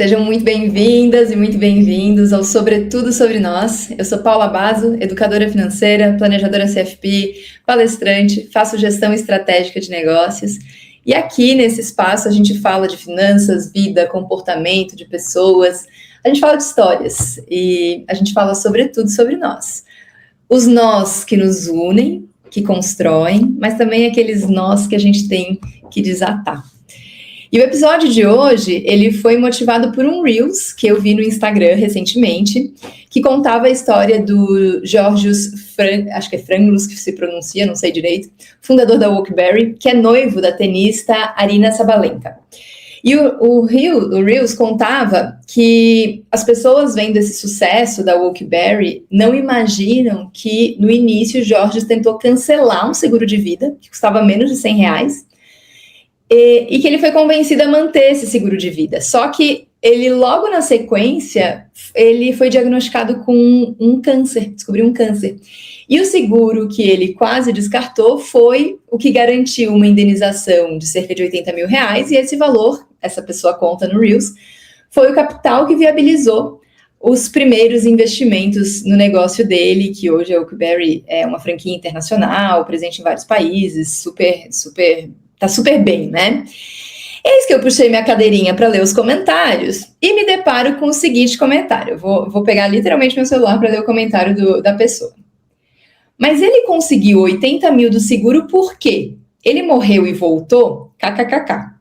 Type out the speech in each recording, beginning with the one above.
Sejam muito bem-vindas e muito bem-vindos ao Sobretudo Sobre Nós. Eu sou Paula Basso, educadora financeira, planejadora CFP, palestrante, faço gestão estratégica de negócios. E aqui nesse espaço a gente fala de finanças, vida, comportamento de pessoas, a gente fala de histórias e a gente fala sobretudo sobre nós. Os nós que nos unem, que constroem, mas também aqueles nós que a gente tem que desatar. E o episódio de hoje, ele foi motivado por um Reels que eu vi no Instagram recentemente, que contava a história do Georgios, acho que é Franglos que se pronuncia, não sei direito, fundador da Oakberry, que é noivo da tenista Aryna Sabalenka. E o Reels contava que as pessoas vendo esse sucesso da Oakberry não imaginam que no início o Georgios tentou cancelar um seguro de vida, que custava menos de R$100, e que ele foi convencido a manter esse seguro de vida. Só que ele, logo na sequência, ele foi diagnosticado com um câncer, descobriu um câncer. E o seguro que ele quase descartou foi o que garantiu uma indenização de cerca de R$80 mil, e esse valor, essa pessoa conta no Reels, foi o capital que viabilizou os primeiros investimentos no negócio dele, que hoje a Oakberry é uma franquia internacional, presente em vários países, tá super bem, né? Eis que eu puxei minha cadeirinha para ler os comentários e me deparo com o seguinte comentário. Eu vou pegar literalmente meu celular para ler o comentário da pessoa. Mas ele conseguiu 80 mil do seguro por quê? Ele morreu e voltou? KKKK.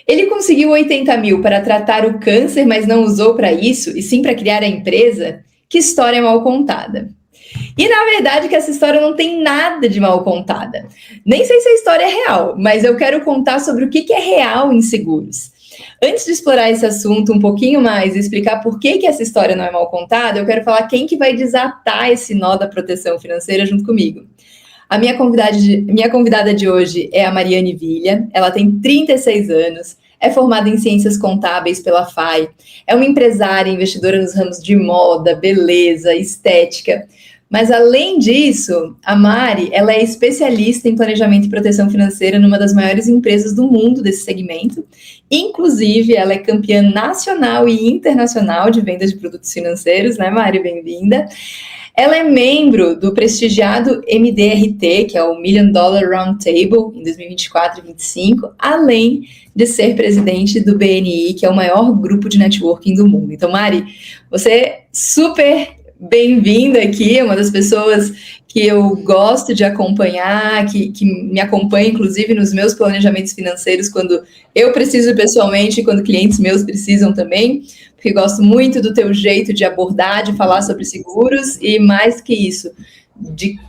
Ele conseguiu 80 mil para tratar o câncer, mas não usou para isso, e sim para criar a empresa? Que história mal contada. E, na verdade, que essa história não tem nada de mal contada. Nem sei se a história é real, mas eu quero contar sobre o que é real em seguros. Antes de explorar esse assunto um pouquinho mais e explicar por que essa história não é mal contada, eu quero falar quem que vai desatar esse nó da proteção financeira junto comigo. A minha convidada de hoje é a Mariane Vilha. Ela tem 36 anos, é formada em Ciências Contábeis pela FAI, é uma empresária investidora nos ramos de moda, beleza, estética. Mas, além disso, a Mari, ela é especialista em planejamento e proteção financeira numa das maiores empresas do mundo desse segmento. Inclusive, ela é campeã nacional e internacional de vendas de produtos financeiros, né, Mari? Bem-vinda. Ela é membro do prestigiado MDRT, que é o Million Dollar Round Table, em 2024 e 2025, além de ser presidente do BNI, que é o maior grupo de networking do mundo. Então, Mari, você é super bem-vinda aqui, é uma das pessoas que eu gosto de acompanhar, que me acompanha, inclusive, nos meus planejamentos financeiros, quando eu preciso pessoalmente e quando clientes meus precisam também, porque gosto muito do teu jeito de abordar, de falar sobre seguros, e mais que isso,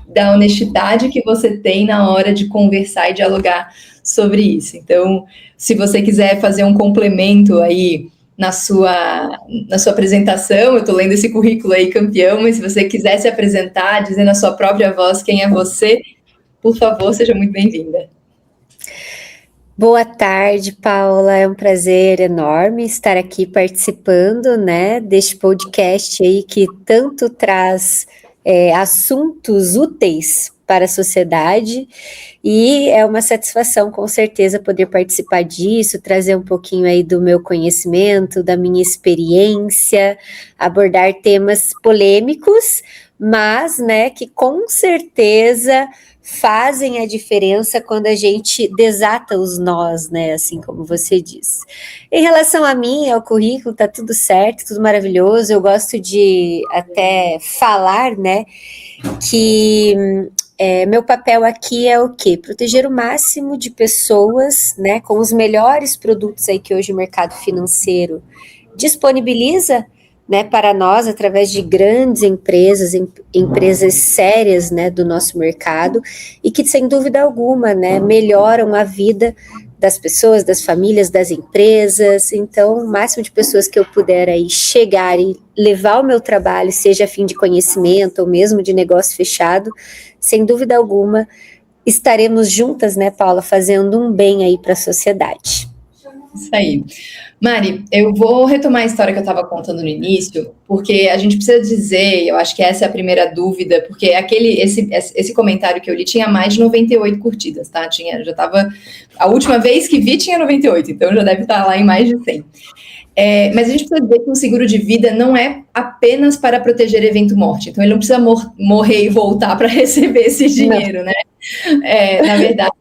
da honestidade que você tem na hora de conversar e dialogar sobre isso. Então, se você quiser fazer um complemento aí, na sua apresentação, eu estou lendo esse currículo aí, campeão, mas se você quiser se apresentar, dizendo a sua própria voz quem é você, por favor, seja muito bem-vinda. Boa tarde, Paula, é um prazer enorme estar aqui participando, né, deste podcast aí que tanto traz assuntos úteis para a sociedade, e é uma satisfação, com certeza, poder participar disso, trazer um pouquinho aí do meu conhecimento, da minha experiência, abordar temas polêmicos, mas, né, que com certeza fazem a diferença quando a gente desata os nós, né, assim como você diz. Em relação a mim, ao currículo, tá tudo certo, tudo maravilhoso, eu gosto de até falar, né, que meu papel aqui é o quê? Proteger o máximo de pessoas, né, com os melhores produtos aí que hoje o mercado financeiro disponibiliza, né, para nós, através de grandes empresas, empresas sérias, né, do nosso mercado, e que, sem dúvida alguma, né, melhoram a vida das pessoas, das famílias, das empresas. Então, o máximo de pessoas que eu puder aí chegar e levar o meu trabalho, seja a fim de conhecimento ou mesmo de negócio fechado, sem dúvida alguma, estaremos juntas, né, Paula, fazendo um bem aí para a sociedade. Isso aí. Mari, eu vou retomar a história que eu estava contando no início, porque a gente precisa dizer, eu acho que essa é a primeira dúvida, porque esse comentário que eu li tinha mais de 98 curtidas, tá? Já estava, a última vez que vi tinha 98, então já deve estar lá em mais de 100. Mas a gente precisa dizer que um seguro de vida não é apenas para proteger evento morte, então ele não precisa morrer e voltar para receber esse dinheiro, né? Na verdade,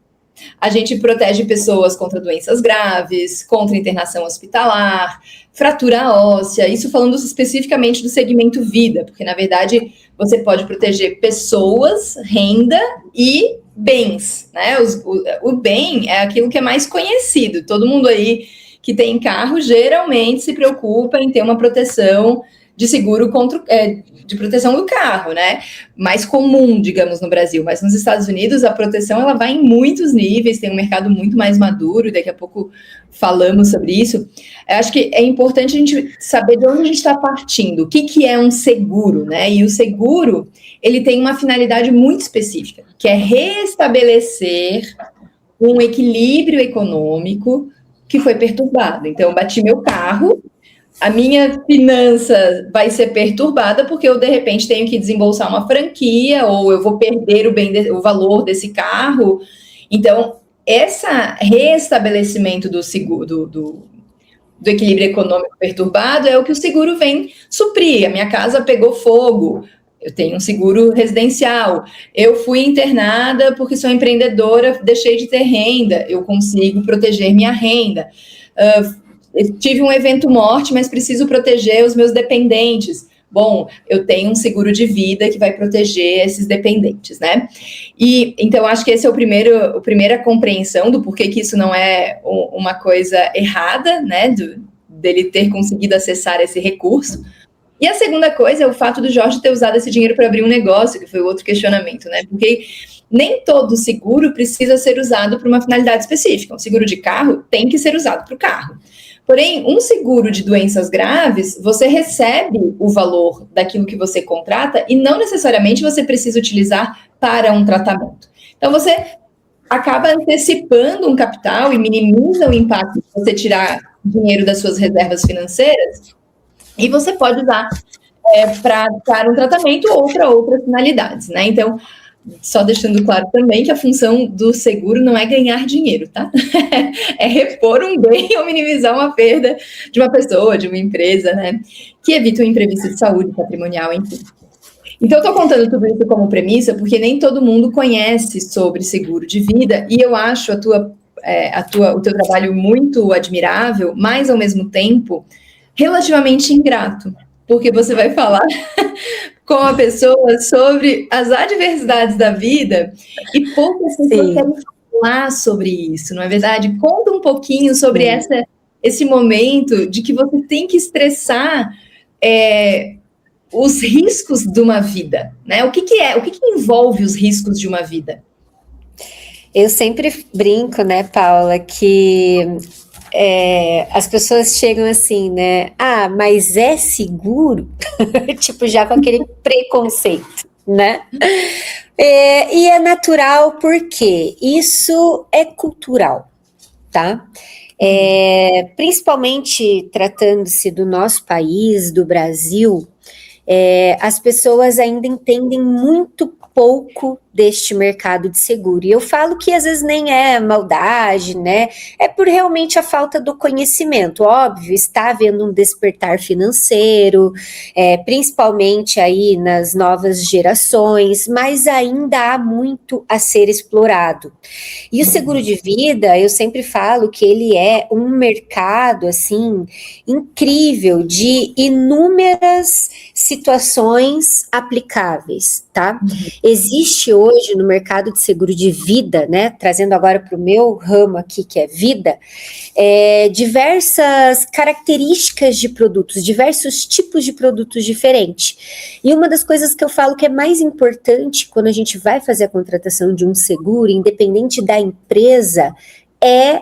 a gente protege pessoas contra doenças graves, contra internação hospitalar, fratura óssea, isso falando especificamente do segmento vida, porque, na verdade, você pode proteger pessoas, renda e bens, né? O bem é aquilo que é mais conhecido. Todo mundo aí que tem carro geralmente se preocupa em ter uma proteção de seguro de proteção do carro, né? Mais comum, digamos, no Brasil. Mas nos Estados Unidos, a proteção ela vai em muitos níveis, tem um mercado muito mais maduro, e daqui a pouco falamos sobre isso. Eu acho que é importante a gente saber de onde a gente está partindo, o que é um seguro, né? E o seguro, ele tem uma finalidade muito específica, que é restabelecer um equilíbrio econômico que foi perturbado. Então, eu bati meu carro, a minha finança vai ser perturbada porque eu, de repente, tenho que desembolsar uma franquia ou eu vou perder o valor desse carro. Então, esse restabelecimento do seguro, do equilíbrio econômico perturbado é o que o seguro vem suprir. A minha casa pegou fogo, eu tenho um seguro residencial. Eu fui internada porque sou empreendedora, deixei de ter renda, eu consigo proteger minha renda. Eu tive um evento morte, mas preciso proteger os meus dependentes. Bom, eu tenho um seguro de vida que vai proteger esses dependentes, né? E então acho que esse é a primeira compreensão do porquê que isso não é uma coisa errada, né? Dele ter conseguido acessar esse recurso. E a segunda coisa é o fato do Jorge ter usado esse dinheiro para abrir um negócio, que foi o outro questionamento, né? Porque nem todo seguro precisa ser usado para uma finalidade específica. Um seguro de carro tem que ser usado para o carro. Porém, um seguro de doenças graves, você recebe o valor daquilo que você contrata e não necessariamente você precisa utilizar para um tratamento. Então, você acaba antecipando um capital e minimiza o impacto de você tirar dinheiro das suas reservas financeiras e você pode usar para um tratamento ou para outras finalidades, né? Então, só deixando claro também que a função do seguro não é ganhar dinheiro, tá? É repor um bem ou minimizar uma perda de uma pessoa, de uma empresa, né? Que evita um imprevisto de saúde patrimonial, enfim. Então, eu estou contando tudo isso como premissa porque nem todo mundo conhece sobre seguro de vida e eu acho o teu trabalho muito admirável, mas, ao mesmo tempo, relativamente ingrato, porque você vai falar com a pessoa sobre as adversidades da vida e poucas pessoas querem falar sobre isso, não é verdade? Conta um pouquinho sobre esse momento de que você tem que estressar os riscos de uma vida, né? O que envolve os riscos de uma vida? Eu sempre brinco, né, Paula, que as pessoas chegam assim, né? Ah, mas é seguro? Tipo, já com aquele preconceito, né? E é natural porque isso é cultural, tá? Principalmente tratando-se do nosso país, do Brasil, as pessoas ainda entendem muito pouco deste mercado de seguro. E eu falo que às vezes nem é maldade, né? É por realmente a falta do conhecimento. Óbvio, está havendo um despertar financeiro, principalmente aí nas novas gerações, mas ainda há muito a ser explorado. E o seguro de vida, eu sempre falo que ele é um mercado, assim, incrível de inúmeras situações aplicáveis, tá? Existe hoje no mercado de seguro de vida, né, trazendo agora para o meu ramo aqui, que é vida, diversas características de produtos, diversos tipos de produtos diferentes. E uma das coisas que eu falo que é mais importante quando a gente vai fazer a contratação de um seguro, independente da empresa, é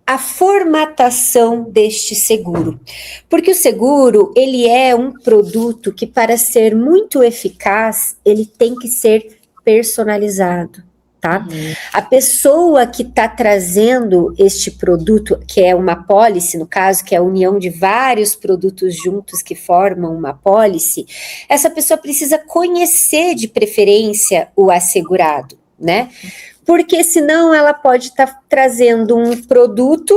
a formatação deste seguro. Porque o seguro, ele é um produto que, para ser muito eficaz, ele tem que ser personalizado. tá? A pessoa que está trazendo este produto, que é uma pólice, no caso, que é a união de vários produtos juntos que formam uma pólice, essa pessoa precisa conhecer de preferência o assegurado, né? Porque senão ela pode estar trazendo um produto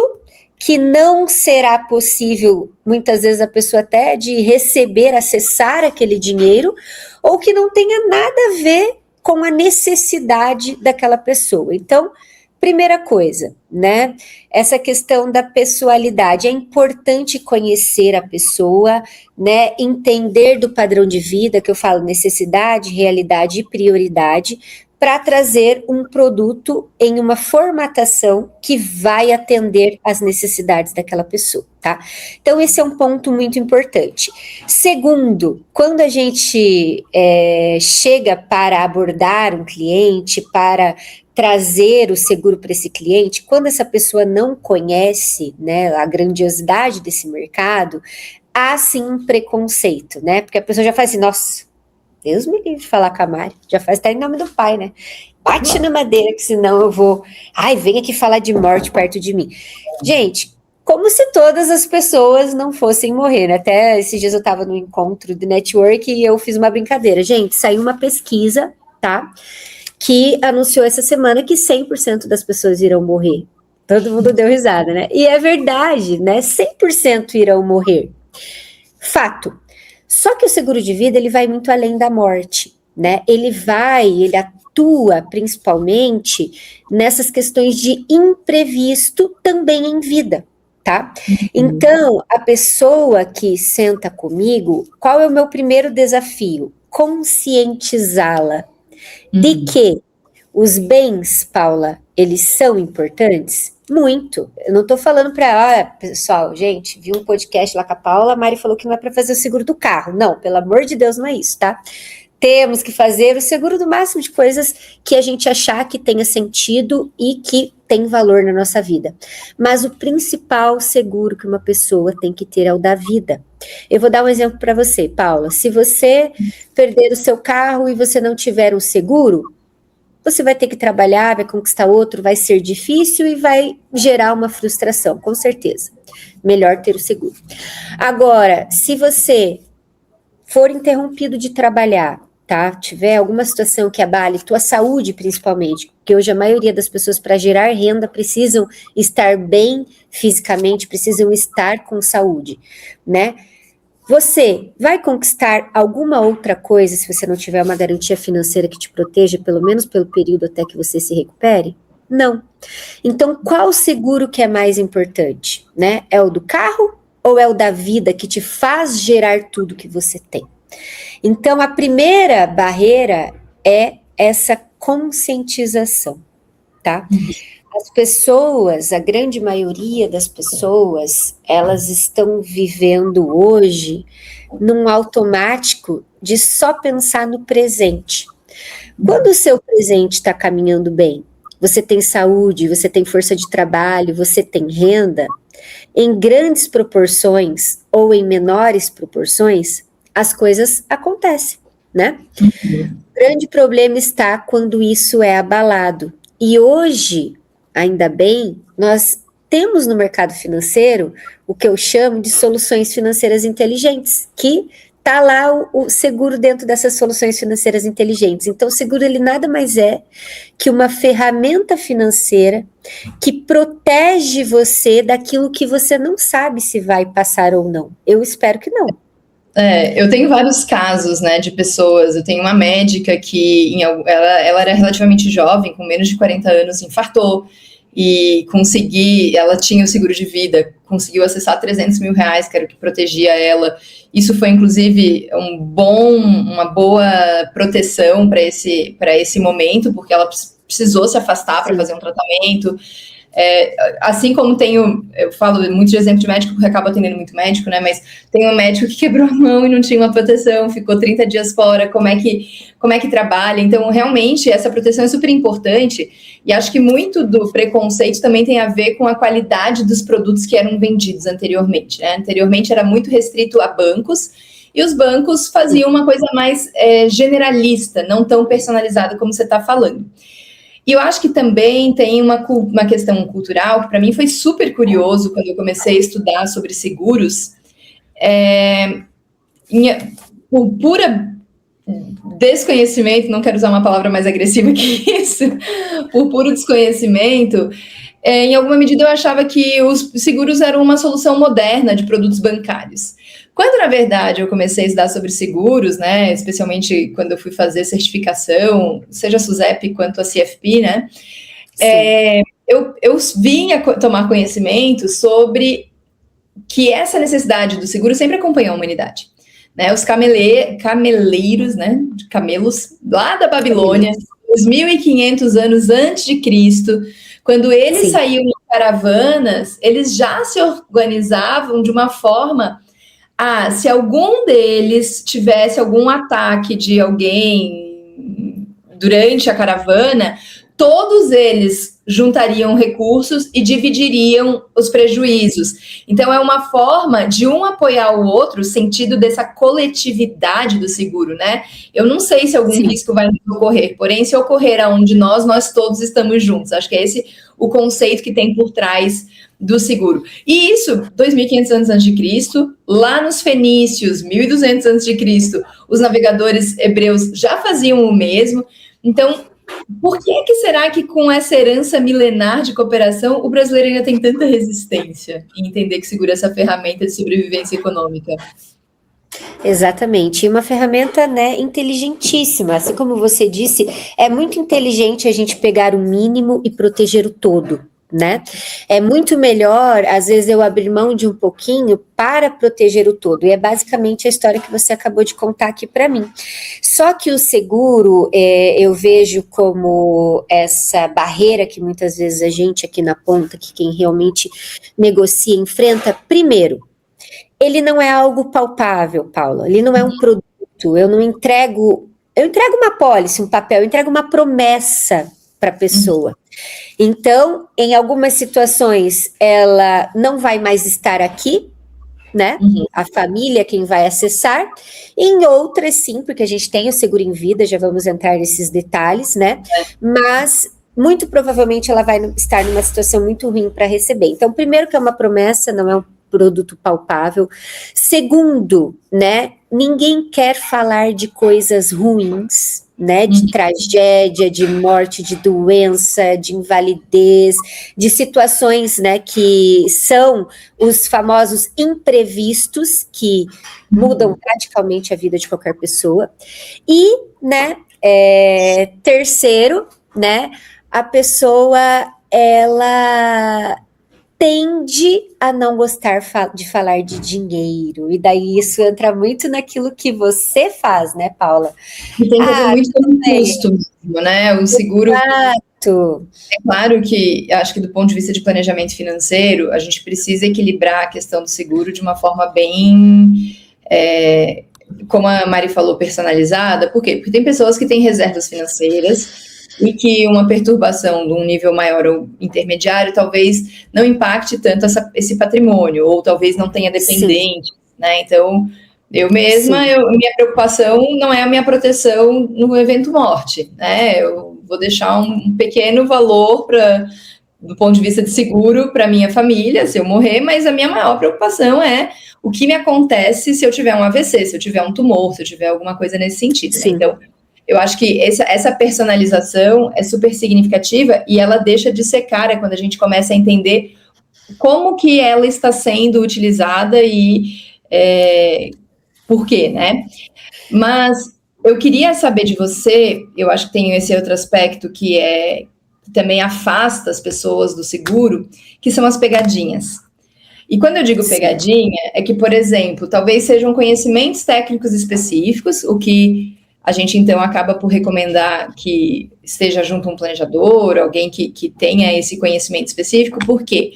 que não será possível, muitas vezes, a pessoa até de receber, acessar aquele dinheiro, ou que não tenha nada a ver com a necessidade daquela pessoa. Então, primeira coisa, né? Essa questão da pessoalidade. É importante conhecer a pessoa, né? Entender do padrão de vida, que eu falo necessidade, realidade e prioridade, para trazer um produto em uma formatação que vai atender às necessidades daquela pessoa, tá? Então, esse é um ponto muito importante. Segundo, quando a gente chega para abordar um cliente, para trazer o seguro para esse cliente, quando essa pessoa não conhece, né, a grandiosidade desse mercado, há sim um preconceito, né? Porque a pessoa já faz assim, nossa, Deus me livre de falar com a Mari, já faz até em nome do pai, né? Bate na madeira, que senão eu vou... Ai, vem aqui falar de morte perto de mim. Gente, como se todas as pessoas não fossem morrer, né? Até esses dias eu estava no encontro de network e eu fiz uma brincadeira. Gente, saiu uma pesquisa, tá? Que anunciou essa semana que 100% das pessoas irão morrer. Todo mundo deu risada, né? E é verdade, né? 100% irão morrer. Fato. Só que o seguro de vida, ele vai muito além da morte, né? Ele atua principalmente nessas questões de imprevisto também em vida, tá? Então, a pessoa que senta comigo, qual é o meu primeiro desafio? Conscientizá-la de que os bens, Paula, eles são importantes? Muito. Eu não tô falando para, pessoal, gente, vi um podcast lá com a Paula, a Mari falou que não é para fazer o seguro do carro. Não, pelo amor de Deus, não é isso, tá? Temos que fazer o seguro do máximo de coisas que a gente achar que tenha sentido e que tem valor na nossa vida. Mas o principal seguro que uma pessoa tem que ter é o da vida. Eu vou dar um exemplo para você, Paula. Se você perder o seu carro e você não tiver um seguro, você vai ter que trabalhar, vai conquistar outro, vai ser difícil e vai gerar uma frustração, com certeza. Melhor ter o seguro. Agora, se você for interrompido de trabalhar, tá? Tiver alguma situação que abale tua saúde, principalmente, porque hoje a maioria das pessoas, para gerar renda, precisam estar bem fisicamente, precisam estar com saúde, né? Você vai conquistar alguma outra coisa se você não tiver uma garantia financeira que te proteja, pelo menos pelo período até que você se recupere? Não. Então, qual seguro que é mais importante, né? É o do carro ou é o da vida que te faz gerar tudo que você tem? Então, a primeira barreira é essa conscientização, tá? As pessoas, a grande maioria das pessoas, elas estão vivendo hoje num automático de só pensar no presente. Quando o seu presente está caminhando bem, você tem saúde, você tem força de trabalho, você tem renda, em grandes proporções ou em menores proporções, as coisas acontecem, né? O grande problema está quando isso é abalado. E hoje, ainda bem, nós temos no mercado financeiro o que eu chamo de soluções financeiras inteligentes, que está lá o seguro dentro dessas soluções financeiras inteligentes. Então, o seguro, ele nada mais é que uma ferramenta financeira que protege você daquilo que você não sabe se vai passar ou não. Eu espero que não. Eu tenho vários casos, né, de pessoas. Eu tenho uma médica que ela era relativamente jovem, com menos de 40 anos, infartou e ela tinha o seguro de vida, conseguiu acessar 300 mil reais, que era o que protegia ela. Isso foi, inclusive, uma boa proteção para esse momento, porque ela precisou se afastar para fazer um tratamento. Assim como eu falo muito de exemplo de médico, porque eu acabo atendendo muito médico, né, mas tem um médico que quebrou a mão e não tinha uma proteção, ficou 30 dias fora, como é que trabalha? Então, realmente, essa proteção é super importante, e acho que muito do preconceito também tem a ver com a qualidade dos produtos que eram vendidos anteriormente, né? Anteriormente era muito restrito a bancos, e os bancos faziam uma coisa mais generalista, não tão personalizada como você está falando. E eu acho que também tem uma questão cultural que para mim foi super curioso quando eu comecei a estudar sobre seguros. Por pura desconhecimento, não quero usar uma palavra mais agressiva que isso, por puro desconhecimento, em alguma medida eu achava que os seguros eram uma solução moderna de produtos bancários. Quando, na verdade, eu comecei a estudar sobre seguros, né, especialmente quando eu fui fazer certificação, seja a SUSEP quanto a CFP, né, eu vim a tomar conhecimento sobre que essa necessidade do seguro sempre acompanhou a humanidade. Né, os cameleiros, né, de camelos, lá da Babilônia, 2.500 anos antes de Cristo, quando eles saíam em caravanas, eles já se organizavam de uma forma... se algum deles tivesse algum ataque de alguém durante a caravana, todos eles juntariam recursos e dividiriam os prejuízos. Então, é uma forma de um apoiar o outro, sentido dessa coletividade do seguro, né? Eu não sei se algum risco vai ocorrer, porém, se ocorrer aonde nós todos estamos juntos. Acho que é esse o conceito que tem por trás do seguro. E isso, 2.500 anos antes de Cristo, lá nos fenícios, 1.200 antes de Cristo, os navegadores hebreus já faziam o mesmo. Então, por que será que com essa herança milenar de cooperação, o brasileiro ainda tem tanta resistência em entender que seguro é essa ferramenta de sobrevivência econômica? Exatamente, e uma ferramenta, né, inteligentíssima, assim como você disse, é muito inteligente a gente pegar o mínimo e proteger o todo, né? É muito melhor, às vezes, eu abrir mão de um pouquinho para proteger o todo, e é basicamente a história que você acabou de contar aqui para mim. Só que o seguro, eu vejo como essa barreira que muitas vezes a gente aqui na ponta, que quem realmente negocia, enfrenta. Primeiro, ele não é algo palpável, Paula, ele não é um produto, eu entrego uma pólice, um papel, eu entrego uma promessa para a pessoa. Então, em algumas situações, ela não vai mais estar aqui, né? A família quem vai acessar. Em outras, sim, porque a gente tem o seguro em vida, já vamos entrar nesses detalhes, né? Mas muito provavelmente ela vai estar numa situação muito ruim para receber. Então, primeiro que é uma promessa, não é um produto palpável. Segundo, né? Ninguém quer falar de coisas ruins, né, de tragédia, de morte, de doença, de invalidez, de situações, né, que são os famosos imprevistos que mudam radicalmente a vida de qualquer pessoa. E, né, terceiro, né, a pessoa, ela tende a não gostar de falar de dinheiro, e daí isso entra muito naquilo que você faz, né, Paula? E tem que ver muito com o custo, né? O seguro. Exato. É claro que, acho que do ponto de vista de planejamento financeiro, a gente precisa equilibrar a questão do seguro de uma forma bem, como a Mari falou, personalizada. Por quê? Porque tem pessoas que têm reservas financeiras e que uma perturbação de um nível maior ou intermediário talvez não impacte tanto esse patrimônio, ou talvez não tenha dependente, né? Então, eu mesma, minha preocupação não é a minha proteção no evento morte, né? Eu vou deixar um pequeno valor do ponto de vista de seguro para minha família, se eu morrer, mas a minha maior preocupação é o que me acontece se eu tiver um AVC, se eu tiver um tumor, se eu tiver alguma coisa nesse sentido, né? Então, eu acho que essa personalização é super significativa e ela deixa de ser cara quando a gente começa a entender como que ela está sendo utilizada e por quê, né? Mas eu queria saber de você, eu acho que tem esse outro aspecto que também afasta as pessoas do seguro, que são as pegadinhas. E quando eu digo pegadinha, é que, por exemplo, talvez sejam conhecimentos técnicos específicos, o que a gente, então, acaba por recomendar que esteja junto a um planejador, alguém que tenha esse conhecimento específico. Por quê?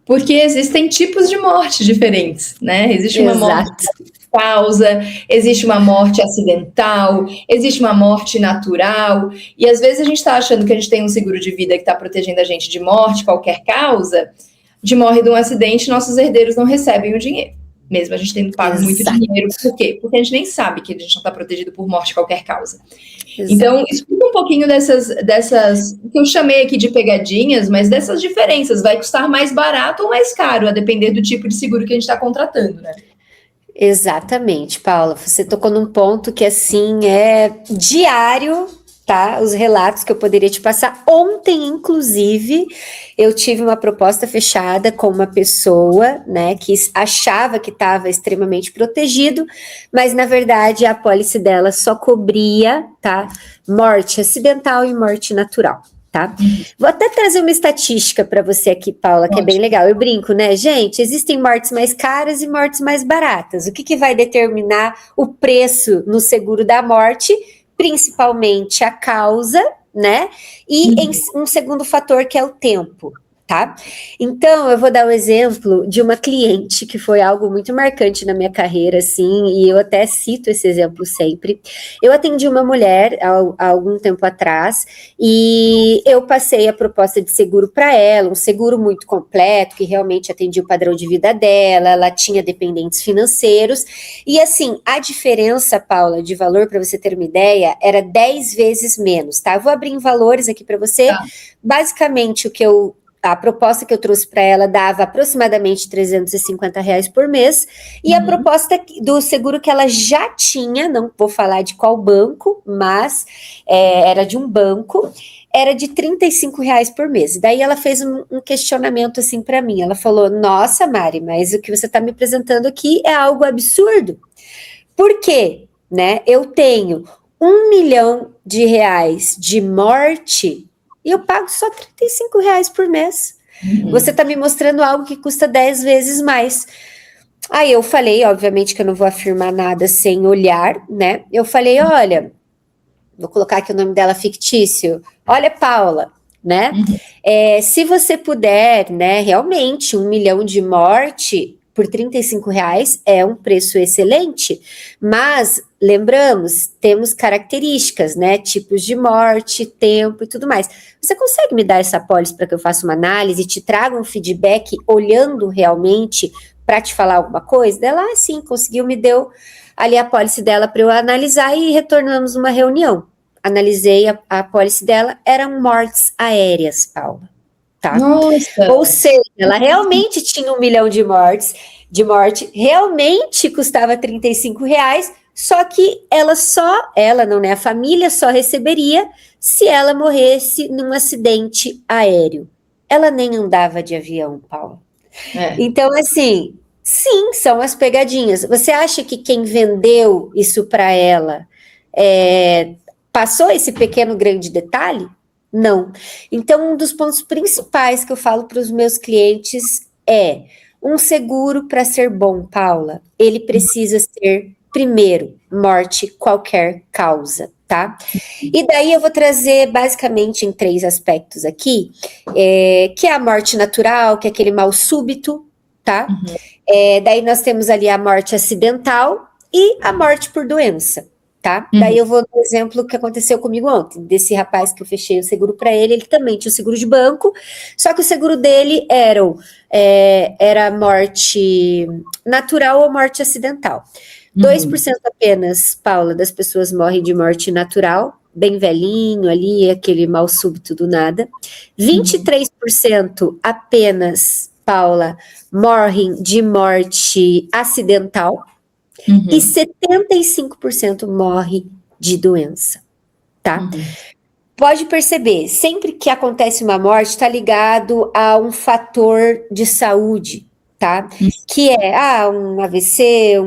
Porque existem tipos de morte diferentes, né? Existe uma morte por causa, existe uma morte acidental, existe uma morte natural, e às vezes a gente está achando que a gente tem um seguro de vida que está protegendo a gente de morte, qualquer causa, de morre de um acidente, nossos herdeiros não recebem o dinheiro. mesmo a gente tendo pago muito dinheiro. Por quê? Porque a gente nem sabe que a gente não está protegido por morte de qualquer causa. Exato. Então, explica um pouquinho dessas, que eu chamei aqui de pegadinhas, mas dessas diferenças. Vai custar mais barato ou mais caro, a depender do tipo de seguro que a gente está contratando, né? Exatamente, Paula. Você tocou num ponto que, assim, é diário, tá? Os relatos que eu poderia te passar. Ontem, inclusive, eu tive uma proposta fechada com uma pessoa, né, que achava que estava extremamente protegido, mas, na verdade, a apólice dela só cobria, tá? Morte acidental e morte natural. Tá? Vou até trazer uma estatística para você aqui, Paula, que é bem legal. Eu brinco, né, gente? Existem mortes mais caras e mortes mais baratas. O que vai determinar o preço no seguro da morte? Principalmente a causa, né? E um segundo fator que é o tempo. Tá? Então, eu vou dar o exemplo de uma cliente que foi algo muito marcante na minha carreira, assim, e eu até cito esse exemplo sempre. Eu atendi uma mulher há algum tempo atrás e eu passei a proposta de seguro para ela, um seguro muito completo, que realmente atendia o padrão de vida dela, ela tinha dependentes financeiros, e assim, a diferença, Paula, de valor, para você ter uma ideia, era 10 vezes menos, tá? Eu vou abrir em valores aqui para você. Tá. Basicamente, a proposta que eu trouxe para ela dava aproximadamente R$350 por mês, e a proposta do seguro que ela já tinha, não vou falar de qual banco, mas era de um banco, era de R$35 por mês. E daí ela fez um questionamento assim para mim, ela falou, nossa, Mari, mas o que você está me apresentando aqui é algo absurdo. Por quê? Né? Eu tenho R$1 milhão de morte e eu pago só R$35 por mês. Você está me mostrando algo que custa 10 vezes mais. Aí eu falei, obviamente que eu não vou afirmar nada sem olhar, né? Eu falei, olha, vou colocar aqui o nome dela fictício. Olha, Paula, né? Se você puder, né, realmente, 1 milhão de morte por R$35 é um preço excelente, mas lembramos, temos características, né, tipos de morte, tempo e tudo mais. Você consegue me dar essa apólice para que eu faça uma análise e te traga um feedback olhando realmente para te falar alguma coisa? Ela, sim, conseguiu, me deu ali a apólice dela para eu analisar e retornamos uma reunião. Analisei a apólice dela, eram mortes aéreas, Paula. Tá? Nossa. Ou seja, ela realmente tinha 1 milhão de morte, realmente custava R$35, só que ela não, né? A família só receberia se ela morresse num acidente aéreo. Ela nem andava de avião, Paulo. Então, assim, sim, são as pegadinhas. Você acha que quem vendeu isso para ela passou esse pequeno grande detalhe? Não. Então, um dos pontos principais que eu falo para os meus clientes é um seguro para ser bom, Paula. Ele precisa ser, primeiro, morte, qualquer causa, tá? E daí eu vou trazer basicamente em 3 aspectos aqui, que é a morte natural, que é aquele mal súbito, tá? Daí nós temos ali a morte acidental e a morte por doença. Tá? Daí eu vou no exemplo que aconteceu comigo ontem, desse rapaz que eu fechei o seguro para ele também tinha o seguro de banco, só que o seguro dele era morte natural ou morte acidental. 2% apenas, Paula, das pessoas morrem de morte natural, bem velhinho ali, aquele mal súbito do nada. 23% apenas, Paula, morrem de morte acidental. E 75% morre de doença, tá? Pode perceber, sempre que acontece uma morte, está ligado a um fator de saúde, tá? Que é um AVC,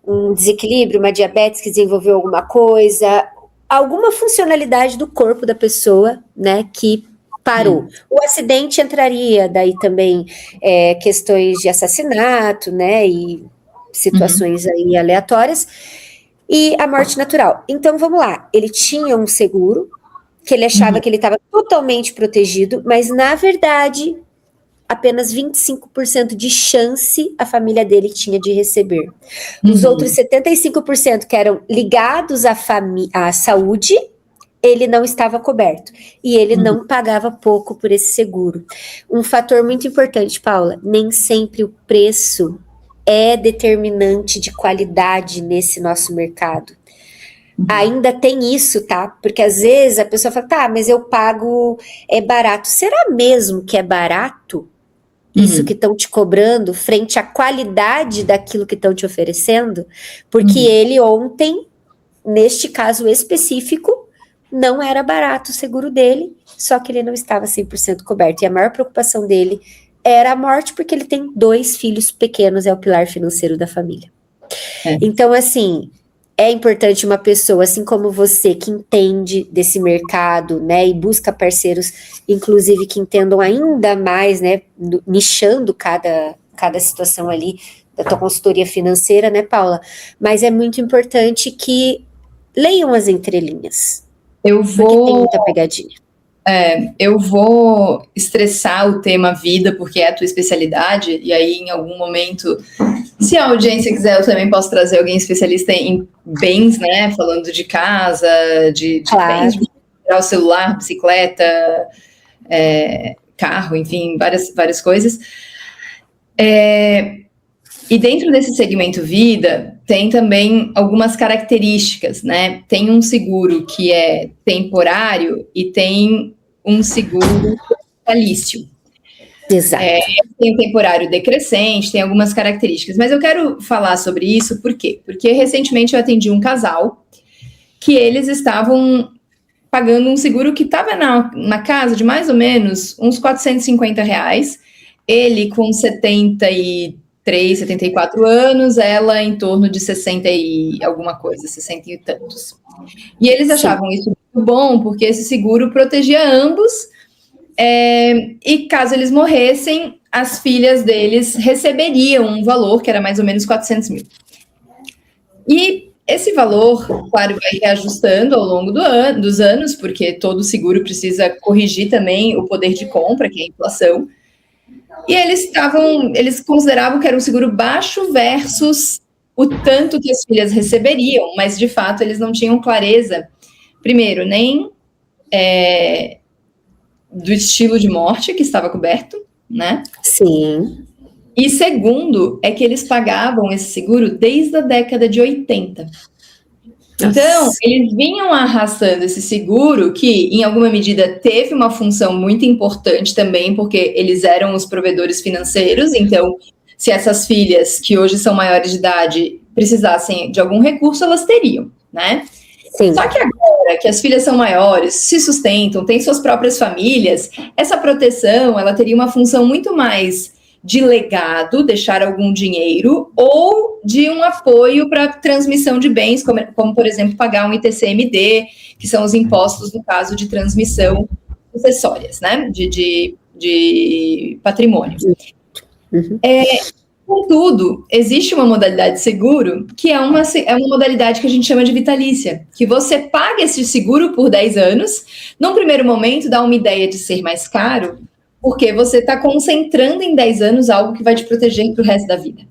um desequilíbrio, uma diabetes que desenvolveu alguma coisa, alguma funcionalidade do corpo da pessoa, né, que parou. O acidente entraria daí também questões de assassinato, né, e situações aí aleatórias, e a morte natural. Então, vamos lá, ele tinha um seguro, que ele achava que ele estava totalmente protegido, mas, na verdade, apenas 25% de chance a família dele tinha de receber. Os outros 75% que eram ligados à saúde, ele não estava coberto, e ele não pagava pouco por esse seguro. Um fator muito importante, Paula, nem sempre o preço é determinante de qualidade nesse nosso mercado. Ainda tem isso, tá? Porque às vezes a pessoa fala, tá, mas eu pago, é barato. Será mesmo que é barato isso que estão te cobrando frente à qualidade daquilo que estão te oferecendo? Porque ele ontem, neste caso específico, não era barato o seguro dele, só que ele não estava 100% coberto. E a maior preocupação dele era a morte, porque ele tem 2 filhos pequenos, é o pilar financeiro da família. Então, assim, é importante uma pessoa, assim como você, que entende desse mercado, né, e busca parceiros, inclusive, que entendam ainda mais, né, nichando cada situação ali da tua consultoria financeira, né, Paula? Mas é muito importante que leiam as entrelinhas. Porque tem muita pegadinha. Eu vou estressar o tema vida, porque é a tua especialidade, e aí em algum momento, se a audiência quiser, eu também posso trazer alguém especialista em bens, né, falando de casa, de bens, o celular, bicicleta, carro, enfim, várias coisas. E dentro desse segmento vida, tem também algumas características, né? Tem um seguro que é temporário e tem um seguro vitalício. Exato. Tem um temporário decrescente, tem algumas características. Mas eu quero falar sobre isso, por quê? Porque recentemente eu atendi um casal que eles estavam pagando um seguro que estava na casa de mais ou menos uns R$450. Ele com 74 anos, ela em torno de 60 e alguma coisa, 60 e tantos. E eles achavam isso muito bom, porque esse seguro protegia ambos, e caso eles morressem, as filhas deles receberiam um valor que era mais ou menos 400 mil. E esse valor, claro, vai reajustando ao longo dos anos, porque todo seguro precisa corrigir também o poder de compra, que é a inflação. E eles consideravam que era um seguro baixo versus o tanto que as filhas receberiam, mas de fato eles não tinham clareza, primeiro, nem do estilo de morte que estava coberto, né? Sim. E segundo, é que eles pagavam esse seguro desde a década de 80. Então, eles vinham arrastando esse seguro que, em alguma medida, teve uma função muito importante também, porque eles eram os provedores financeiros. Então, se essas filhas, que hoje são maiores de idade, precisassem de algum recurso, elas teriam, né? Sim. Só que agora que as filhas são maiores, se sustentam, têm suas próprias famílias, essa proteção, ela teria uma função muito mais de legado, deixar algum dinheiro, ou de um apoio para transmissão de bens, como, por exemplo, pagar um ITCMD, que são os impostos no caso de transmissão sucessórias, né, de patrimônio. Contudo, existe uma modalidade de seguro que é uma modalidade que a gente chama de vitalícia, que você paga esse seguro por 10 anos, num primeiro momento dá uma ideia de ser mais caro, porque você está concentrando em 10 anos algo que vai te proteger para o resto da vida.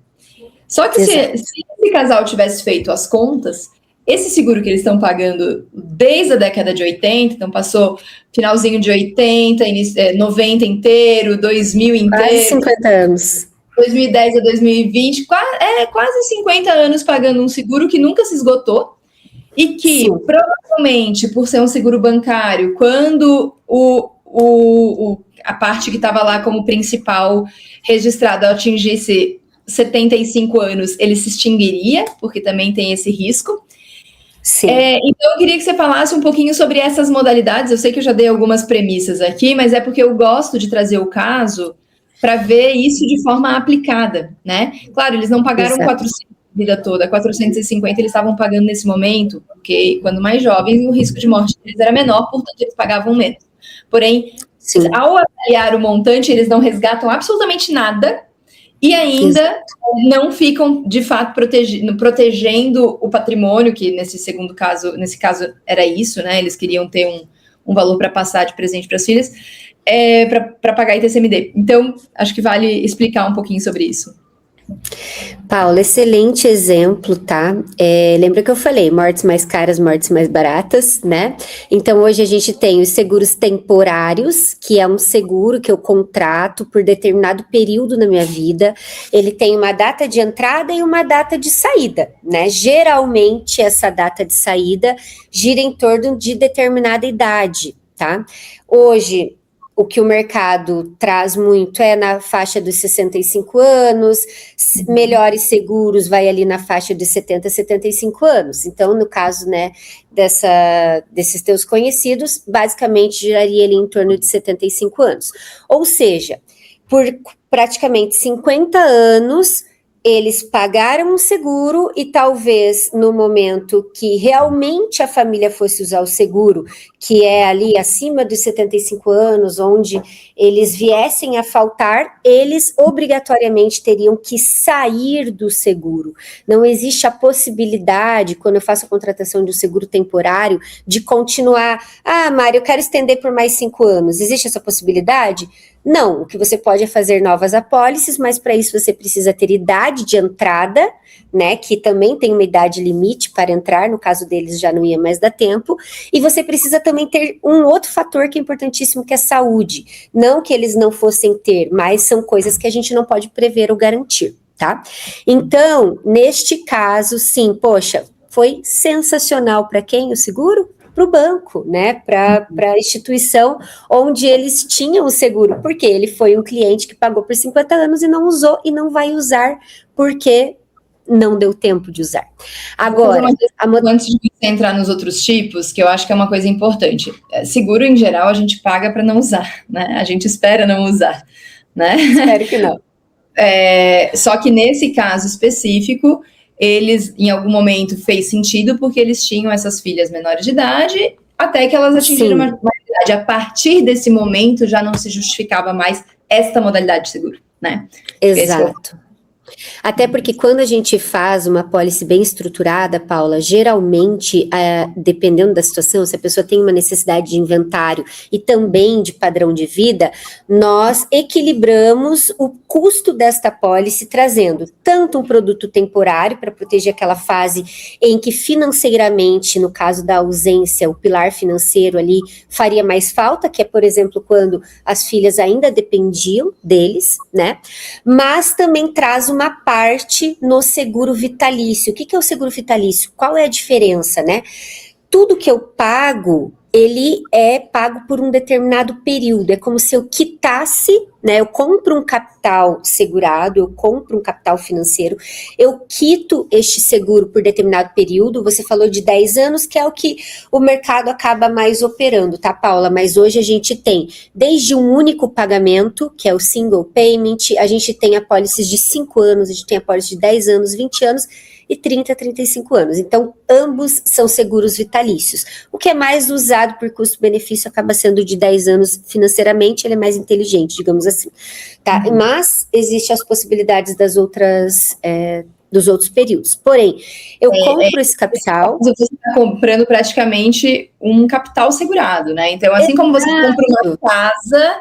Só que se esse casal tivesse feito as contas, esse seguro que eles estão pagando desde a década de 80, então passou finalzinho de 80, 90 inteiro, 2000 inteiro. Quase 50 anos. 2010 a 2020, quase 50 anos pagando um seguro que nunca se esgotou e que, provavelmente, por ser um seguro bancário, quando a parte que estava lá como principal registrada atingisse 75 anos, ele se extinguiria, porque também tem esse risco. Então, eu queria que você falasse um pouquinho sobre essas modalidades. Eu sei que eu já dei algumas premissas aqui, mas é porque eu gosto de trazer o caso para ver isso de forma aplicada, né? Claro, eles não pagaram 400 a vida toda, 450 eles estavam pagando nesse momento, porque quando mais jovens, o risco de morte deles era menor, portanto, eles pagavam menos. Porém, ao avaliar o montante, eles não resgatam absolutamente nada e ainda não ficam, de fato, protegendo o patrimônio, que nesse caso era isso, né? Eles queriam ter um valor para passar de presente para as filhas, para pagar ITCMD. Então, acho que vale explicar um pouquinho sobre isso. Paula, excelente exemplo, tá? Lembra que eu falei, mortes mais caras, mortes mais baratas, né? Então, hoje a gente tem os seguros temporários, que é um seguro que eu contrato por determinado período na minha vida. Ele tem uma data de entrada e uma data de saída, né? Geralmente, essa data de saída gira em torno de determinada idade, tá? Hoje, o que o mercado traz muito é na faixa dos 65 anos, melhores seguros vai ali na faixa de 70, 75 anos. Então, no caso, né, desses teus conhecidos, basicamente giraria ali em torno de 75 anos. Ou seja, por praticamente 50 anos, eles pagaram um seguro e talvez no momento que realmente a família fosse usar o seguro, que é ali acima dos 75 anos, onde eles viessem a faltar, eles obrigatoriamente teriam que sair do seguro. Não existe a possibilidade, quando eu faço a contratação de um seguro temporário, de continuar. Ah, Mário, eu quero estender por mais 5 anos. Existe essa possibilidade? Não, o que você pode é fazer novas apólices, mas para isso você precisa ter idade de entrada, né, que também tem uma idade limite para entrar, no caso deles já não ia mais dar tempo, e você precisa também ter um outro fator que é importantíssimo, que é saúde. Não que eles não fossem ter, mas são coisas que a gente não pode prever ou garantir, tá? Então, neste caso, sim, poxa, foi sensacional para quem o seguro? Para o banco, né, para a instituição onde eles tinham o seguro, porque ele foi um cliente que pagou por 50 anos e não usou e não vai usar porque não deu tempo de usar. Agora, antes de você entrar nos outros tipos, que eu acho que é uma coisa importante, seguro em geral a gente paga para não usar, né? A gente espera não usar, né? Espero que não. Só que nesse caso específico, eles, em algum momento, fez sentido porque eles tinham essas filhas menores de idade, até que elas atingiram uma idade. A partir desse momento, já não se justificava mais esta modalidade de seguro, né? Exato. Até porque quando a gente faz uma apólice bem estruturada, Paula, geralmente, dependendo da situação, se a pessoa tem uma necessidade de inventário e também de padrão de vida, nós equilibramos o custo desta apólice, trazendo tanto um produto temporário para proteger aquela fase em que financeiramente, no caso da ausência, o pilar financeiro ali faria mais falta, que é, por exemplo, quando as filhas ainda dependiam deles, né? Mas também traz uma parte no seguro vitalício. O que é o seguro vitalício? Qual é a diferença, né? Tudo que eu pago, ele é pago por um determinado período. É como se eu quitasse, né? Eu compro um capital segurado, eu compro um capital financeiro, eu quito este seguro por determinado período. Você falou de 10 anos, que é o que o mercado acaba mais operando, tá, Paula? Mas hoje a gente tem desde um único pagamento, que é o single payment, a gente tem apólices de 5 anos, a gente tem apólices de 10 anos, 20 anos, e 30 a 35 anos. Então, ambos são seguros vitalícios. O que é mais usado por custo-benefício acaba sendo de 10 anos financeiramente, ele é mais inteligente, digamos assim. Tá? Mas existem as possibilidades das outras... dos outros períodos. Porém, eu compro esse capital... Você está comprando praticamente um capital segurado, né? Então, assim como você compra uma casa...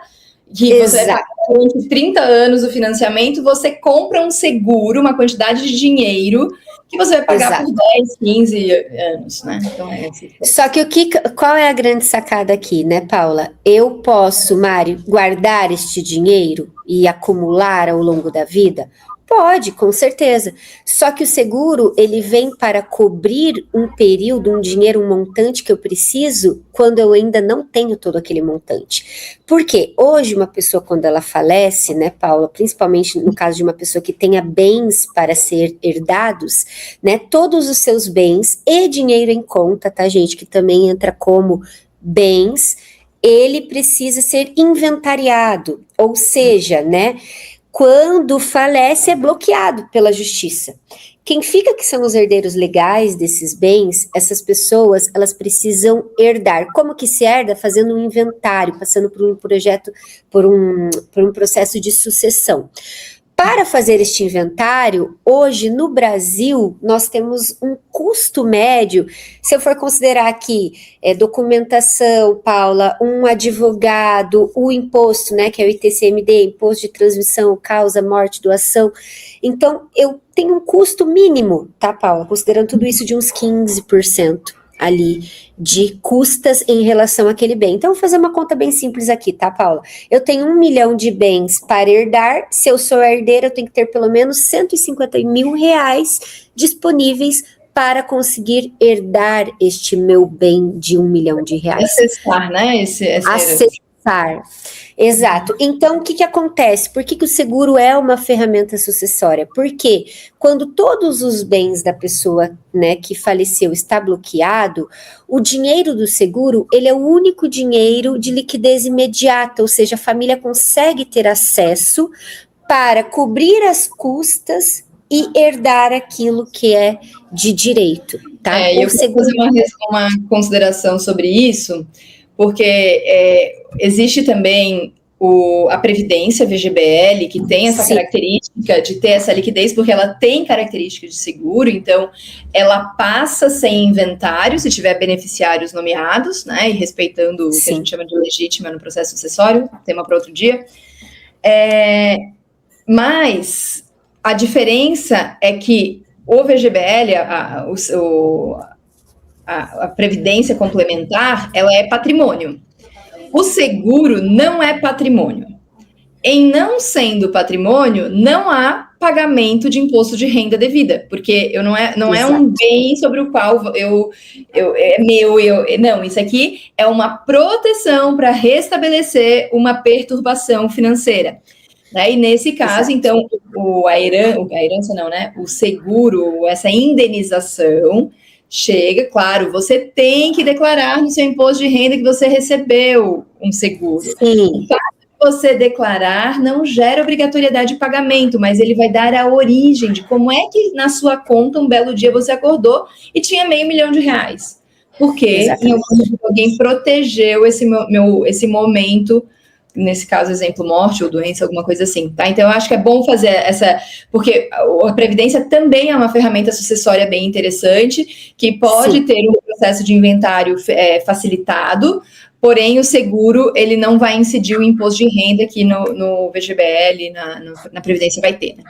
que você vai pagar durante 30 anos o financiamento, você compra um seguro, uma quantidade de dinheiro que você vai pagar por 10, 15 anos, né? Então Só que qual é a grande sacada aqui, né, Paula? Eu posso, Mário, guardar este dinheiro e acumular ao longo da vida? Pode, com certeza. Só que o seguro, ele vem para cobrir um período, um dinheiro, um montante que eu preciso quando eu ainda não tenho todo aquele montante. Porque hoje uma pessoa, quando ela falece, né, Paula, principalmente no caso de uma pessoa que tenha bens para ser herdados, né, todos os seus bens e dinheiro em conta, tá, gente, que também entra como bens, ele precisa ser inventariado, ou seja, né, quando falece é bloqueado pela justiça. Quem fica que são os herdeiros legais desses bens, essas pessoas, elas precisam herdar. Como que se herda? Fazendo um inventário, passando por um projeto, por um processo de sucessão. Para fazer este inventário, hoje no Brasil, nós temos um custo médio, se eu for considerar aqui documentação, Paula, um advogado, o imposto, né, que é o ITCMD, Imposto de Transmissão, Causa, Morte, Doação. Então, eu tenho um custo mínimo, tá, Paula? Considerando tudo isso de uns 15% ali de custas em relação àquele bem. Então, vou fazer uma conta bem simples aqui, tá, Paula? Eu tenho 1 milhão de bens para herdar, se eu sou herdeira, eu tenho que ter pelo menos 150 mil reais disponíveis para conseguir herdar este meu bem de 1 milhão de reais. Acessar, né? Acessar. Exato. Então, o que acontece? Por que o seguro é uma ferramenta sucessória? Porque quando todos os bens da pessoa, né, que faleceu está bloqueado, o dinheiro do seguro, ele é o único dinheiro de liquidez imediata, ou seja, a família consegue ter acesso para cobrir as custas e herdar aquilo que é de direito, tá? Eu vou fazer uma consideração sobre isso, porque existe também a Previdência VGBL, que tem essa característica de ter essa liquidez, porque ela tem característica de seguro, então ela passa sem inventário, se tiver beneficiários nomeados, né, e respeitando o que a gente chama de legítima no processo sucessório, tema para outro dia. Mas a diferença é que o VGBL, a previdência complementar, ela é patrimônio. O seguro não é patrimônio. Em não sendo patrimônio, não há pagamento de imposto de renda devida, porque não é um bem sobre o qual não, isso aqui é uma proteção para restabelecer uma perturbação financeira. Né? E nesse caso, então, a herança não, né? O seguro, essa indenização chega, claro, você tem que declarar no seu imposto de renda que você recebeu um seguro. Sim. O fato de você declarar não gera obrigatoriedade de pagamento, mas ele vai dar a origem de como é que na sua conta um belo dia você acordou e tinha R$500 mil. Porque alguém protegeu esse momento, nesse caso, exemplo, morte ou doença, alguma coisa assim, tá? Então, eu acho que é bom fazer porque a Previdência também é uma ferramenta sucessória bem interessante, que pode ter um processo de inventário facilitado, porém, o seguro, ele não vai incidir o imposto de renda que no VGBL, na Previdência vai ter, né?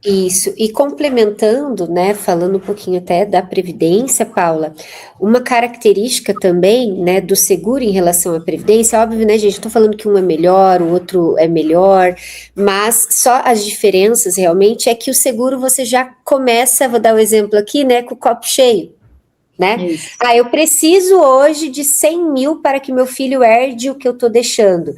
Isso, e complementando, né, falando um pouquinho até da Previdência, Paula, uma característica também, né, do seguro em relação à Previdência, óbvio, né, gente, estou falando que um é melhor, o outro é melhor, mas só as diferenças realmente é que o seguro você já começa, vou dar um exemplo aqui, né, com o copo cheio, né? Isso. Eu preciso hoje de 100 mil para que meu filho herde o que eu estou deixando.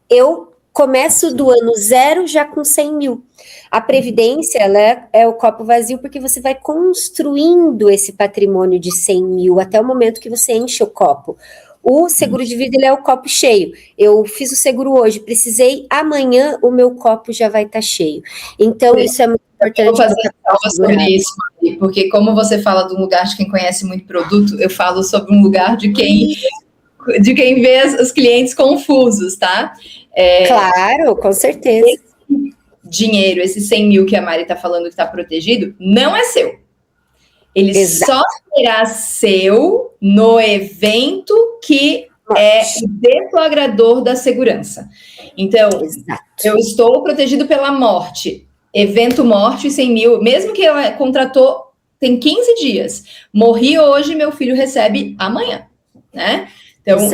Eu começo do ano zero já com 100 mil. A Previdência, ela é o copo vazio porque você vai construindo esse patrimônio de 100 mil até o momento que você enche o copo. O seguro de vida, ele é o copo cheio. Eu fiz o seguro hoje, precisei, amanhã o meu copo já vai estar cheio. Então, isso é muito importante. Vou fazer uma sobre isso, porque como você fala de um lugar de quem conhece muito produto, eu falo sobre um lugar de quem vê os clientes confusos, tá? Claro, com certeza. Esse dinheiro, esse 100 mil que a Mari está falando que está protegido, não é seu. Ele só será seu no evento que é o deflagrador da segurança. Então, eu estou protegido pela morte. Evento morte, 100 mil, mesmo que ela contratou, tem 15 dias. Morri hoje, meu filho recebe amanhã, né? Então,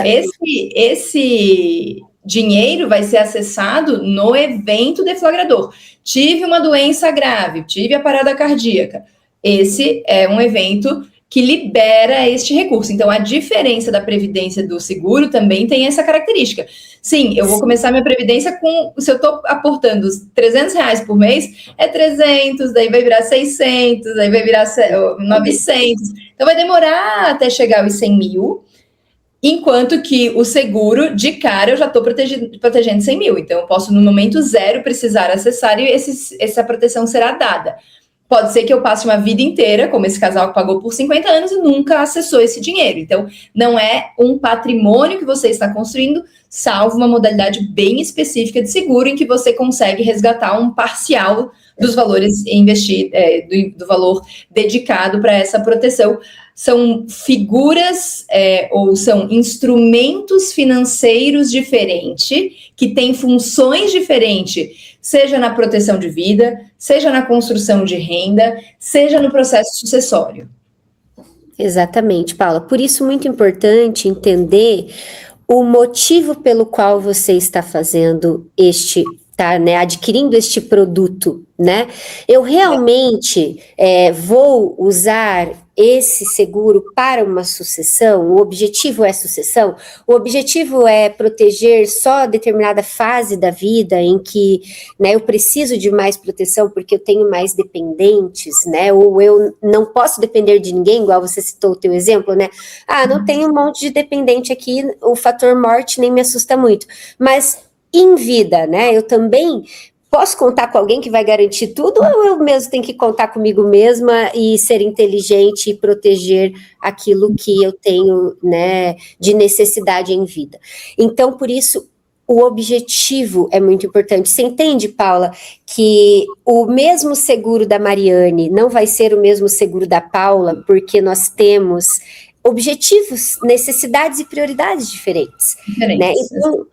esse dinheiro vai ser acessado no evento deflagrador. Tive uma doença grave, tive a parada cardíaca. Esse é um evento que libera este recurso. Então, a diferença da previdência do seguro também tem essa característica. Sim, eu vou começar minha previdência se eu estou aportando R$300 por mês, é 300, daí vai virar 600, daí vai virar 900. Então, vai demorar até chegar aos 100 mil, enquanto que o seguro, de cara, eu já estou protegendo 100 mil. Então, eu posso, no momento zero, precisar acessar e essa proteção será dada. Pode ser que eu passe uma vida inteira, como esse casal que pagou por 50 anos e nunca acessou esse dinheiro. Então, não é um patrimônio que você está construindo, salvo uma modalidade bem específica de seguro, em que você consegue resgatar um parcial dos valores investidos, do valor dedicado para essa proteção. São figuras ou são instrumentos financeiros diferentes, que têm funções diferentes, seja na proteção de vida, seja na construção de renda, seja no processo sucessório. Exatamente, Paula. Por isso, muito importante entender o motivo pelo qual você está fazendo adquirindo este produto, né? Eu realmente vou usar esse seguro para uma sucessão? O objetivo é sucessão? O objetivo é proteger só determinada fase da vida em que, né, eu preciso de mais proteção porque eu tenho mais dependentes, né? Ou eu não posso depender de ninguém, igual você citou o teu exemplo, né? Não tenho um monte de dependente aqui, o fator morte nem me assusta muito. Mas em vida, né? Eu também posso contar com alguém que vai garantir tudo, ou eu mesmo tenho que contar comigo mesma e ser inteligente e proteger aquilo que eu tenho, né, de necessidade em vida? Então, por isso, o objetivo é muito importante. Você entende, Paula, que o mesmo seguro da Mariane não vai ser o mesmo seguro da Paula, porque nós temos objetivos, necessidades e prioridades diferentes. Né? Então,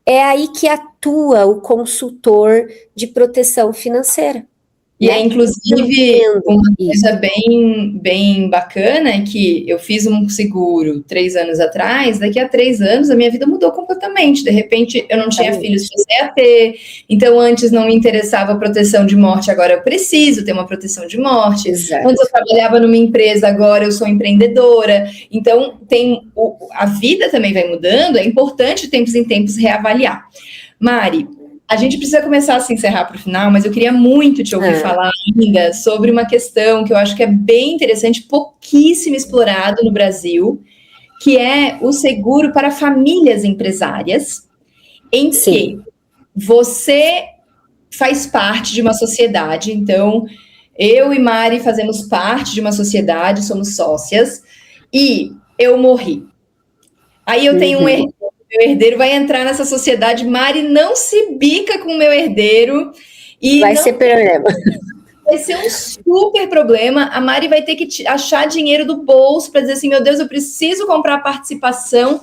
é aí que atua o consultor de proteção financeira. E inclusive, uma coisa bem bacana é que eu fiz um seguro 3 anos atrás, daqui a 3 anos a minha vida mudou completamente. De repente, eu não tinha filhos, passei a ter. Então, antes não me interessava a proteção de morte, agora eu preciso ter uma proteção de morte. Exato. Antes eu trabalhava numa empresa, agora eu sou empreendedora. Então, a vida também vai mudando, é importante de tempos em tempos reavaliar. Mari, a gente precisa começar a se encerrar para o final, mas eu queria muito te ouvir falar ainda sobre uma questão que eu acho que é bem interessante, pouquíssimo explorado no Brasil, que é o seguro para famílias empresárias, em que você faz parte de uma sociedade. Então, eu e Mari fazemos parte de uma sociedade, somos sócias, e eu morri. Aí eu tenho um herdeiro. Meu herdeiro vai entrar nessa sociedade. Mari não se bica com o meu herdeiro. Vai ser problema. Vai ser um super problema. A Mari vai ter que achar dinheiro do bolso para dizer assim, meu Deus, eu preciso comprar a participação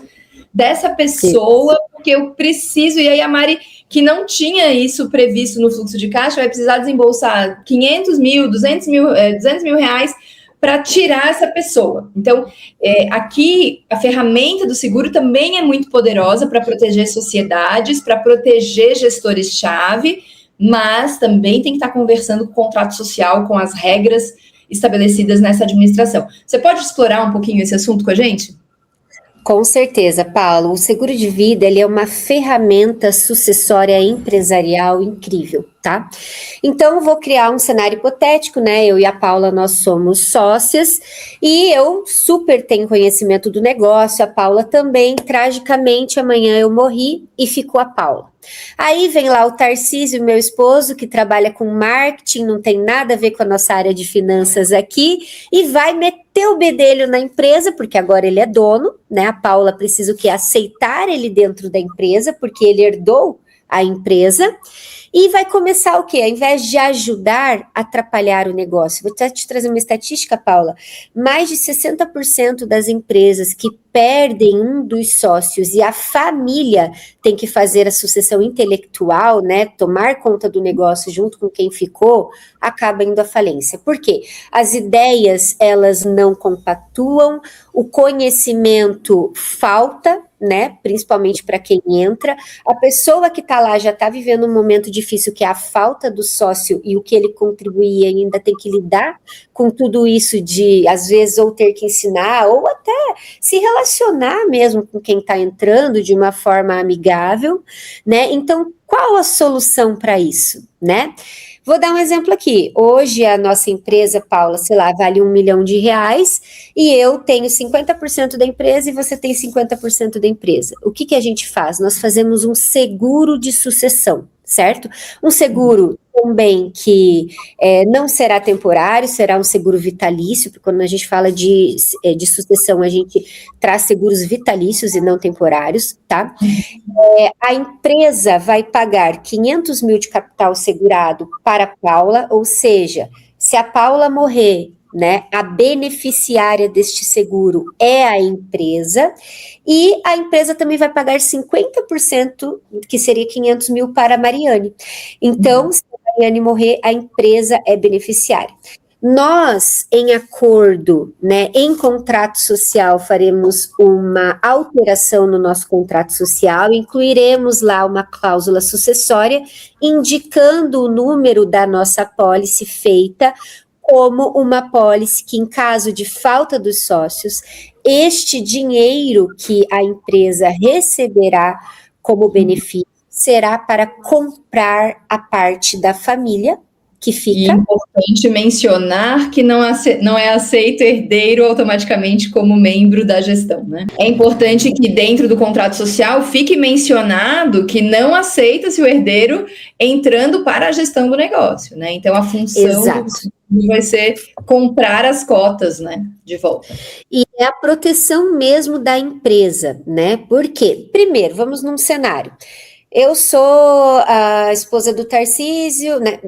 dessa pessoa, porque eu preciso. E aí a Mari, que não tinha isso previsto no fluxo de caixa, vai precisar desembolsar 500 mil, 200 mil reais para tirar essa pessoa. Então, aqui, a ferramenta do seguro também é muito poderosa para proteger sociedades, para proteger gestores-chave, mas também tem que estar conversando com o contrato social, com as regras estabelecidas nessa administração. Você pode explorar um pouquinho esse assunto com a gente? Com certeza, Paulo. O seguro de vida, ele é uma ferramenta sucessória empresarial incrível, tá? Então, vou criar um cenário hipotético, né? Eu e a Paula, nós somos sócias e eu super tenho conhecimento do negócio, a Paula também. Tragicamente, amanhã eu morri e ficou a Paula. Aí vem lá o Tarcísio, meu esposo, que trabalha com marketing, não tem nada a ver com a nossa área de finanças aqui, e vai meter o bedelho na empresa, porque agora ele é dono, né? A Paula precisa aceitar ele dentro da empresa, porque ele herdou a empresa, e vai começar o quê? Ao invés de ajudar, atrapalhar o negócio. Vou te trazer uma estatística, Paula. Mais de 60% das empresas que perdem um dos sócios e a família tem que fazer a sucessão intelectual, né, tomar conta do negócio junto com quem ficou, acaba indo à falência. Por quê? As ideias, elas não compactuam, o conhecimento falta, né, principalmente para quem entra, a pessoa que está lá já está vivendo um momento difícil, que é a falta do sócio e o que ele contribuía, ainda tem que lidar com tudo isso de, às vezes, ou ter que ensinar, ou até se relacionar mesmo com quem está entrando de uma forma amigável, né? Então, qual a solução para isso, né? Vou dar um exemplo aqui. Hoje a nossa empresa, Paula, sei lá, vale R$1 milhão e eu tenho 50% da empresa e você tem 50% da empresa. O que a gente faz? Nós fazemos um seguro de sucessão, certo? Um seguro também que não será temporário, será um seguro vitalício, porque quando a gente fala de sucessão, a gente traz seguros vitalícios e não temporários, tá? A empresa vai pagar 500 mil de capital segurado para a Paula, ou seja, se a Paula morrer, né, a beneficiária deste seguro é a empresa, e a empresa também vai pagar 50%, que seria 500 mil para a Mariane. Então, se a Mariane morrer, a empresa é beneficiária. Nós, em acordo, né, em contrato social, faremos uma alteração no nosso contrato social, incluiremos lá uma cláusula sucessória, indicando o número da nossa apólice feita como uma apólice que, em caso de falta dos sócios, este dinheiro que a empresa receberá como benefício será para comprar a parte da família que fica. E é importante mencionar que não é aceito herdeiro automaticamente como membro da gestão, né? É importante que dentro do contrato social fique mencionado que não aceita-se o herdeiro entrando para a gestão do negócio, né? Então a função vai ser comprar as cotas, né, de volta. E é a proteção mesmo da empresa, né? Por quê? Primeiro, vamos num cenário. Eu sou a esposa do Tarcísio, né?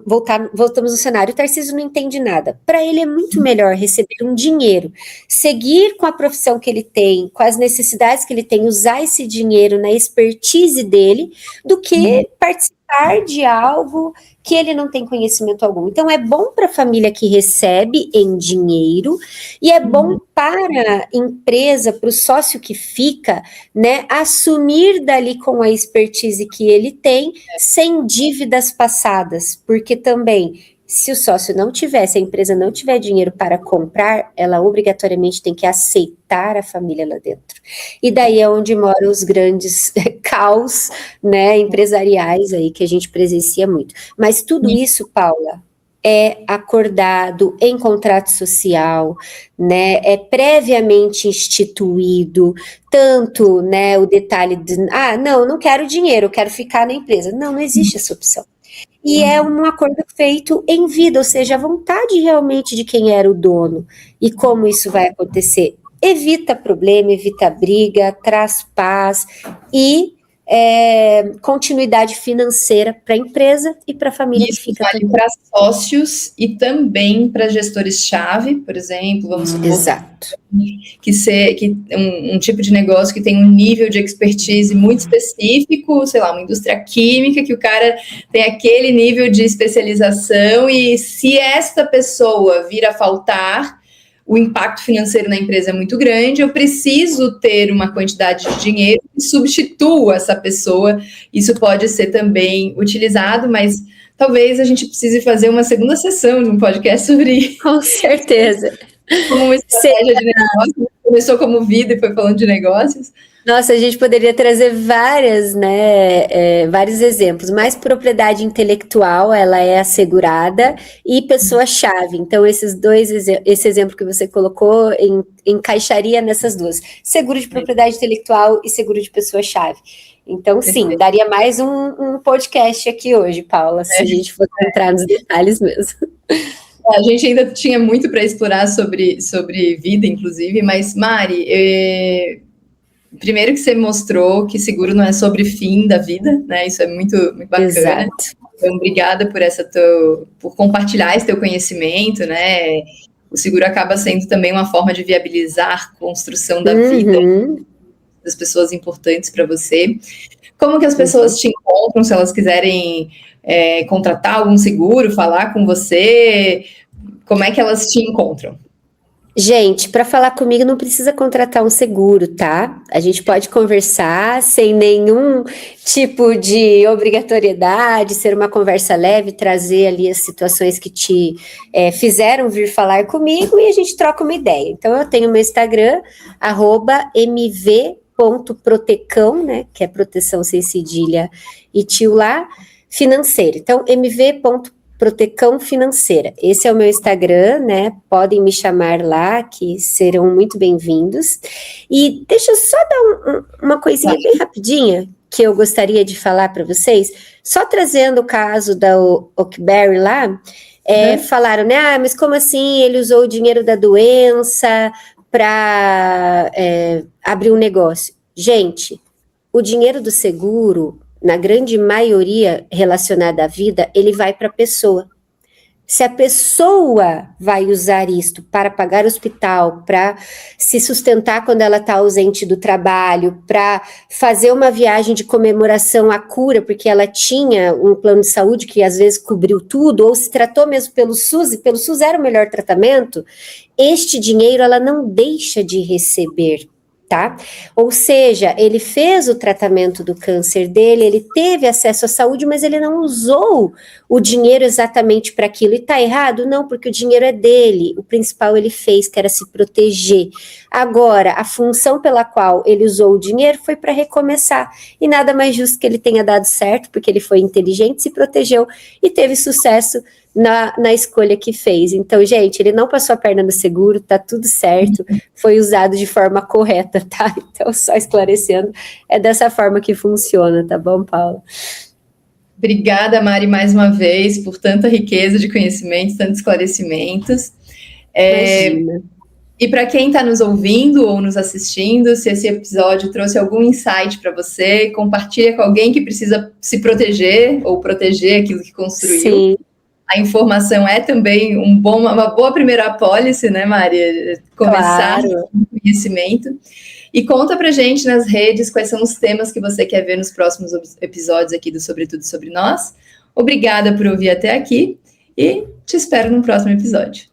Voltamos no cenário. O Tarcísio não entende nada. Para ele é muito melhor receber um dinheiro, seguir com a profissão que ele tem, com as necessidades que ele tem, usar esse dinheiro na expertise dele, do que participar de algo que ele não tem conhecimento algum. Então, é bom para a família que recebe em dinheiro e é bom para a empresa, para o sócio que fica, né, assumir dali com a expertise que ele tem, sem dívidas passadas, porque também, se o sócio não tiver, se a empresa não tiver dinheiro para comprar, ela obrigatoriamente tem que aceitar a família lá dentro. E daí é onde moram os grandes caos, né, empresariais aí que a gente presencia muito. Mas tudo isso, Paula, é acordado em contrato social, né, é previamente instituído, tanto, né, o detalhe de, não quero dinheiro, eu quero ficar na empresa. Não existe essa opção. E é um acordo feito em vida, ou seja, a vontade realmente de quem era o dono. E como isso vai acontecer? Evita problema, evita briga, traz paz e continuidade financeira para a empresa e para a família isso que fica vale para sócios e também para gestores-chave, por exemplo, vamos supor. Exato. Que um tipo de negócio que tem um nível de expertise muito específico, sei lá, uma indústria química, que o cara tem aquele nível de especialização e se esta pessoa vir a faltar, o impacto financeiro na empresa é muito grande, eu preciso ter uma quantidade de dinheiro que substitua essa pessoa. Isso pode ser também utilizado, mas talvez a gente precise fazer uma segunda sessão de um podcast sobre isso. Com certeza. Como uma estratégia de negócio, começou como vida e foi falando de negócios. Nossa, a gente poderia trazer vários exemplos, mas propriedade intelectual, ela é assegurada e pessoa-chave. Então, esse exemplo que você colocou encaixaria nessas duas. Seguro de propriedade intelectual e seguro de pessoa-chave. Então, sim, daria mais um podcast aqui hoje, Paula, se a gente fosse entrar nos detalhes mesmo. A gente ainda tinha muito para explorar sobre vida, inclusive, mas, Mari, primeiro que você mostrou que seguro não é sobre fim da vida, né? Isso é muito, muito bacana. Exato. Então, obrigada por compartilhar esse teu conhecimento, né? O seguro acaba sendo também uma forma de viabilizar a construção da vida das pessoas importantes para você. Como que as pessoas te encontram, se elas quiserem contratar algum seguro, falar com você? Como é que elas te encontram? Gente, para falar comigo não precisa contratar um seguro, tá? A gente pode conversar sem nenhum tipo de obrigatoriedade, ser uma conversa leve, trazer ali as situações que te fizeram vir falar comigo e a gente troca uma ideia. Então, eu tenho meu Instagram, @mv.protecão, né? Que é proteção sem cedilha e tio lá, financeiro. Então, mv.protecão financeira. Esse é o meu Instagram, né? Podem me chamar lá, que serão muito bem-vindos. E deixa eu só dar uma coisinha bem rapidinha, que eu gostaria de falar para vocês, só trazendo o caso da Oakberry lá, falaram, né, mas como assim ele usou o dinheiro da doença para abrir um negócio? Gente, o dinheiro do seguro, na grande maioria relacionada à vida, ele vai para a pessoa. Se a pessoa vai usar isto para pagar hospital, para se sustentar quando ela está ausente do trabalho, para fazer uma viagem de comemoração à cura, porque ela tinha um plano de saúde que às vezes cobriu tudo, ou se tratou mesmo pelo SUS, e pelo SUS era o melhor tratamento, este dinheiro ela não deixa de receber. Tá? Ou seja, ele fez o tratamento do câncer dele, ele teve acesso à saúde, mas ele não usou o dinheiro exatamente para aquilo. E tá errado? Não, porque o dinheiro é dele. O principal ele fez, que era se proteger. Agora, a função pela qual ele usou o dinheiro foi para recomeçar. E nada mais justo que ele tenha dado certo, porque ele foi inteligente, se protegeu e teve sucesso na escolha que fez. Então, gente, ele não passou a perna no seguro, tá tudo certo, foi usado de forma correta, tá? Então, só esclarecendo, é dessa forma que funciona, tá bom, Paula? Obrigada, Mari, mais uma vez, por tanta riqueza de conhecimentos, tantos esclarecimentos. E para quem está nos ouvindo ou nos assistindo, se esse episódio trouxe algum insight para você, compartilha com alguém que precisa se proteger ou proteger aquilo que construiu. Sim. A informação é também uma boa primeira apólice, né, Maria? Começar com conhecimento. E conta pra gente nas redes quais são os temas que você quer ver nos próximos episódios aqui do Sobretudo Sobre Nós. Obrigada por ouvir até aqui e te espero no próximo episódio.